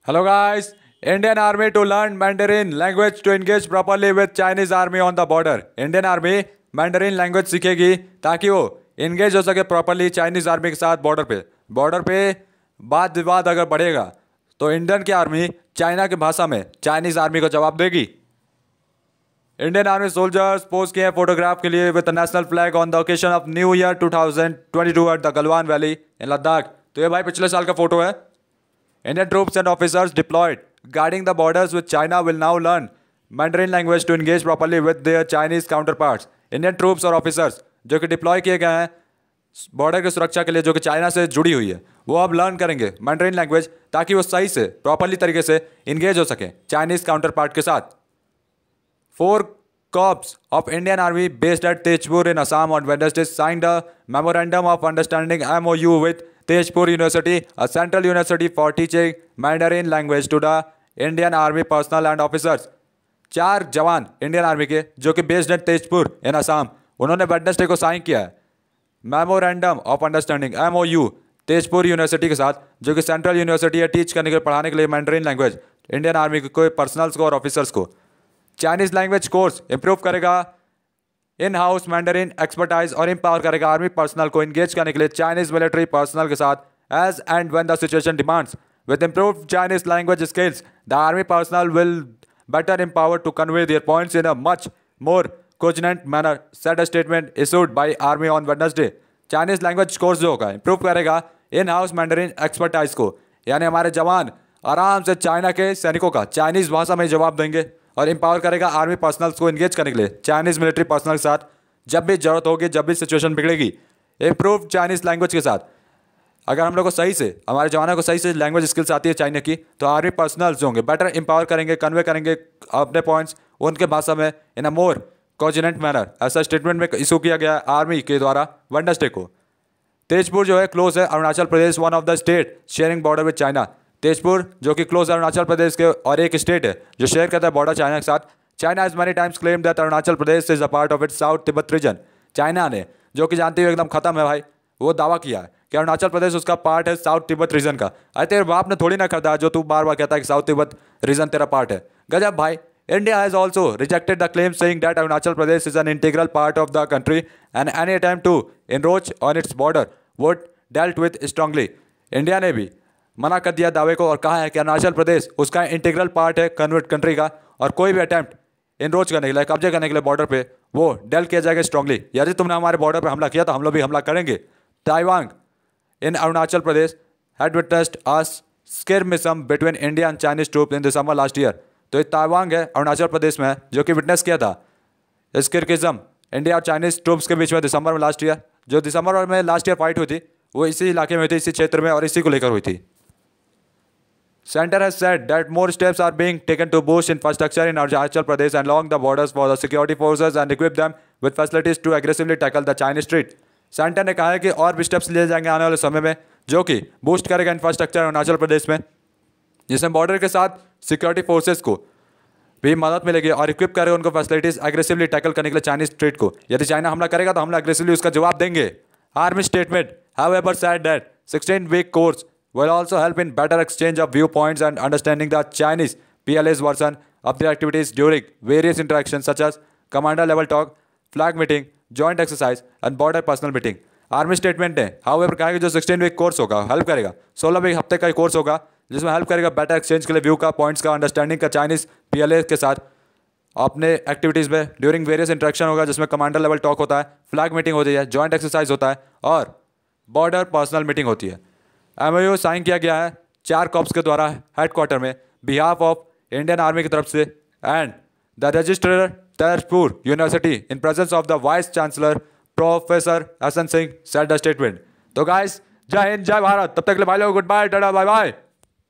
Hello guys, Indian Army to learn Mandarin language to engage properly with Chinese Army on the border. Indian Army Mandarin language सीखेगी ताकि वो engage हो सके properly Chinese Army के साथ border पे वाद विवाद अगर बढ़ेगा तो इंडियन की आर्मी चाइना की भाषा में चाइनीज आर्मी को जवाब देगी। इंडियन आर्मी सोल्जर्स पोज किए फोटोग्राफ के लिए with national flag on the occasion of new year 2022 at the Galwan valley in Ladakh. तो ये भाई पिछले साल का फोटो है। Indian troops and officers deployed guarding the borders with China will now learn Mandarin language to engage properly with their Chinese counterparts. Indian troops और officers जो कि डिप्लॉय किए गए हैं बॉर्डर की सुरक्षा के लिए जो कि चाइना से जुड़ी हुई है वो अब लर्न करेंगे मैंडरिन लैंग्वेज ताकि वो सही से प्रॉपरली तरीके से इंगेज हो सकें चाइनीज काउंटर पार्ट के साथ। 4 corps of Indian Army based at Tezpur in Assam on Wednesday signed a memorandum of understanding MOU with Tezpur University, a central university for teaching Mandarin language to the Indian Army personnel and officers. 4 जवान Indian army के जो कि based eight Tezpur इन असम उन्होंने Wednesday को sign किया है memorandum of understanding MOU Tezpur university के साथ जो कि सेंट्रल यूनिवर्सिटी है टीच करने के लिए पढ़ाने के लिए मैंडरिन लैंग्वेज इंडियन आर्मी के कोई पर्सनल्स को और ऑफिसर्स को। चाइनीज लैंग्वेज कोर्स इंप्रूव करेगा इन हाउस मैंडरिन एक्सपर्टाइज और एम्पावर करेगा आर्मी पर्सनल को इंगेज करने के लिए चाइनीज मिलिट्री पर्सनल के साथ as and when the situation demands. With improved Chinese language skills the army personnel will better empowered to convey their points in a much more cogent manner, said a statement issued by Army on Wednesday. Chinese language course जो होगा improve करेगा in house Mandarin expertise को, यानी हमारे जवान आराम से China के सैनिकों का चाइनीज भाषा में जवाब देंगे और एम्पावर करेगा आर्मी पर्सनल्स को इंगेज करने के लिए चाइनीज मिलिट्री पर्सनल के साथ जब भी जरूरत होगी, जब भी सिचुएशन बिगड़ेगी। इम्प्रूव चाइनीज लैंग्वेज के साथ अगर हम लोग को सही से हमारे जवानों को सही से लैंग्वेज स्किल्स आती है चाइना की तो आर्मी पर्सनल्स जो होंगे बेटर एम्पावर करेंगे, कन्वे करेंगे अपने पॉइंट्स उनके भाषा में इन अ मोर कोजिनेंट मैनर। ऐसा स्टेटमेंट में इशू किया गया आर्मी के द्वारा वेडनेसडे को। तेजपुर जो है क्लोज है Arunachal Pradesh, one of the state sharing border with China. Tezpur जो कि क्लोज है अरुणाचल प्रदेश के और एक स्टेट है जो शेयर करता है बॉर्डर चाइना के साथ। China is many times claim that Arunachal Pradesh is a part of its south Tibet region. China ने जो कि जानते हुए एकदम खत्म है भाई वो दावा किया है कि अरुणाचल प्रदेश उसका पार्ट है साउथ तिब्बत रीजन का। अरे तेरे बाप ने थोड़ी ना करता है जो तू बार बार कहता है कि साउथ तिब्बत रीजन तेरा पार्ट है। गजब भाई। India has also rejected the claim saying that Arunachal Pradesh is an integral part of the country and any attempt to encroach on its border would dealt with strongly. India ने भी मना कर दिया दावे को और कहा है कि अरुणाचल प्रदेश उसका इंटीग्रल पार्ट है कन्वर्ट कंट्री का और कोई भी अटैम्प्ट इनरोच करने के लिए कब्जे करने के लिए बॉर्डर पे वो डेल किया जाएगा स्ट्रांगली। यदि तुमने हमारे बॉर्डर पर हमला किया तो हम लोग भी हमला करेंगे। Taiwan in Arunachal Pradesh had witnessed a skirmism between India and Chinese troops in December last year. तो ये ताइवान है अरुणाचल प्रदेश में जो कि विटनेस किया था स्किर्मिज्म इंडिया और चाइनीज ट्रूप्स के बीच में दिसंबर में लास्ट ईयर। जो दिसंबर में लास्ट ईयर फाइट हुई थी वो इसी इलाके में हुई थी, इसी क्षेत्र में और इसी को लेकर हुई थी। Center has said that more steps are being taken to boost infrastructure in Arunachal Pradesh and along the borders for the security forces and equip them with facilities to aggressively tackle the Chinese threat. Centre ने कहा है कि और भी steps लिए जाएंगे आने वाले समय में जो कि बूस्ट करेगा इंफ्रास्ट्रक्चर अरुणाचल प्रदेश में, जिसमें बॉर्डर के साथ सिक्योरिटी फोर्सेस को भी मदद मिलेगी और इक्विप करेगा उनको फैसिलिटीज एग्रेसिवली टैकल करने के लिए चाइनीज थ्रेट को। यदि चाइना हमला करेगा तो हम लोग एग्रेसिवली उसका जवाब देंगे। Army statement however said that 16-week course will also help in better exchange of viewpoints and understanding the Chinese PLA's version of their activities during various interactions such as commander level talk, flag meeting, joint exercise and border personal meeting. Army statement ने however कहा कि जो 16 week course होगा help करेगा, 16 week हफ्ते का course होगा जिसमें हेल्प करेगा बेटर एक्सचेंज के लिए व्यू का, पॉइंट्स का, अंडरस्टैंडिंग का चाइनीज PLA के साथ अपने एक्टिविटीज़ में ड्यूरिंग वेरियस इंटरेक्शन होगा जिसमें कमांडर लेवल टॉक होता है, फ्लैग मीटिंग होती है, जॉइंट एक्सरसाइज होता है और बॉर्डर पर्सनल मीटिंग होती है। MOU साइन किया गया है 4 कॉर्प्स के द्वारा हेडक्वार्टर में बिहाफ ऑफ इंडियन आर्मी की तरफ से and the registrar Tezpur University in presence of the Vice Chancellor Professor Hasan Singh said the statement. तो गाइस जय हिंद जय भारत, तब तक के लिए भाई लोग goodbye, tata bye bye.